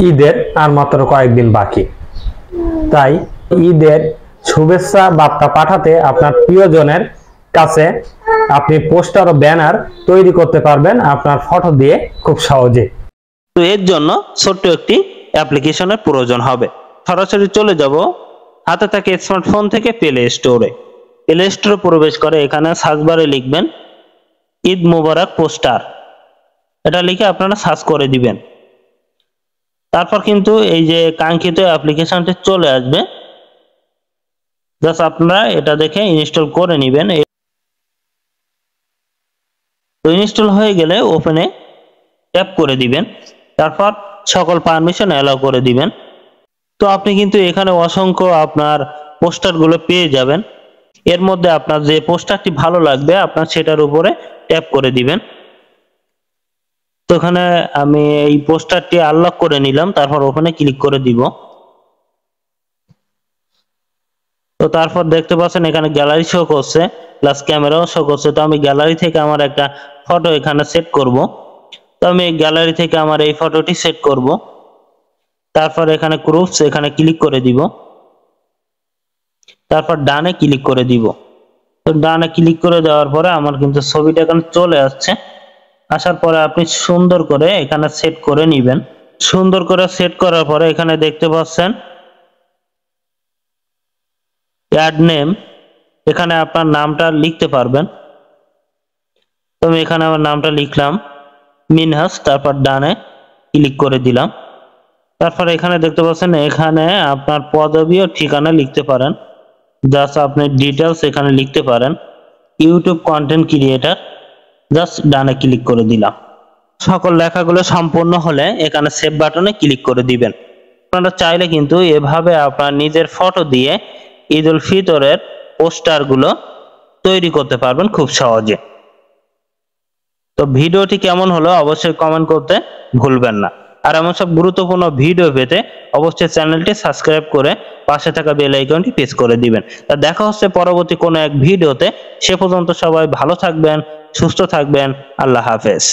ঈদের আর মাত্র কয়েকদিন বাকি, তাই ঈদের শুভেচ্ছা বার্তা পাঠাতে আপনার প্রিয়জনের কাছে আপনি পোস্টার ও ব্যানার তৈরি করতে পারবেন আপনার ফটো দিয়ে খুব সহজে। তো এর জন্য ছোট্ট একটি অ্যাপ্লিকেশনের প্রয়োজন হবে। সরাসরি চলে যাব হাতে থাকে স্মার্টফোন থেকে প্লে স্টোরে। প্লে স্টোরে প্রবেশ করে এখানে সার্চ বারে লিখবেন ঈদ মোবারক পোস্টার, এটা লিখে আপনারা সার্চ করে দিবেন। তারপর কিন্তু এই যে কাঙ্ক্ষিত অ্যাপ্লিকেশনটি চলে আসবে, জাস্ট আপনারা এটা দেখে ইনস্টল করে নেবেন। তো ইনস্টল হয়ে গেলে ওপেনে ট্যাপ করে দিবেন, তারপর সকল পারমিশন অ্যালাউ করে দিবেন। তো আপনি কিন্তু এখানে অসংখ্য আপনার পোস্টারগুলো পেয়ে যাবেন। এর মধ্যে আপনার যে পোস্টারটি ভালো লাগবে আপনার সেটার উপরে ট্যাপ করে দিবেন। তো এখানে আমি এই পোস্টারটি আনলক করে নিলাম, তারপর ওখানে ক্লিক করে দিব। তো তারপর দেখতে পাচ্ছেন এখানে গ্যালারি শো করছে, প্লাস ক্যামেরাও শো করছে। তো আমি গ্যালারি থেকে আমার একটা ফটো এখানে সেট করব। তো আমি গ্যালারি থেকে আমার এই ফটোটি সেট করব। তারপর এখানে গ্রুপস এখানে ক্লিক করে দিব, তারপর ডানে ক্লিক করে দিব। তো ডানে ক্লিক করে দেওয়ার পরে আমার কিন্তু ছবিটা এখানে চলে আসছে। আসার পরে আপনি সুন্দর করে এখানে সেট করে নেবেন। সুন্দর করে সেট করার পরে এখানে দেখতে পাচ্ছেন অ্যাড নেম, এখানে আপনার নামটা লিখতে পারবেন। তো আমি এখানে আমার নামটা লিখলাম মিনহাস, তারপর ডানে ক্লিক করে দিলাম। তারপর এখানে দেখতে পাচ্ছেন এখানে আপনার পদবি ও ঠিকানা লিখতে পারেন, জাস্ট আপনি ডিটেলস এখানে লিখতে পারেন। ইউটিউব কন্টেন্ট ক্রিয়েটর, জাস্ট ডানে ক্লিক করে দিলাম। সকল লেখাগুলো সম্পূর্ণ হলে এখানে সেভ বাটনে ক্লিক করে দিবেন। আপনারা চাইলে কিন্তু এভাবে আপনার নিজের ফটো দিয়ে ঈদ উল ফিতরের পোস্টারগুলো তৈরি করতে পারবেন খুব সহজে। তো ভিডিওটি কেমন হলো অবশ্যই কমেন্ট করতে ভুলবেন না। আর এমন সব গুরুত্বপূর্ণ ভিডিও পেতে অবশ্যই চ্যানেলটি সাবস্ক্রাইব করে পাশে থাকা বেল আইকনটি প্রেস করে দিবেন। তা দেখা হচ্ছে পরবর্তী কোনো এক ভিডিওতে। সে পর্যন্ত সবাই ভালো থাকবেন, সুস্থ থাকবেন। আল্লাহ হাফেজ।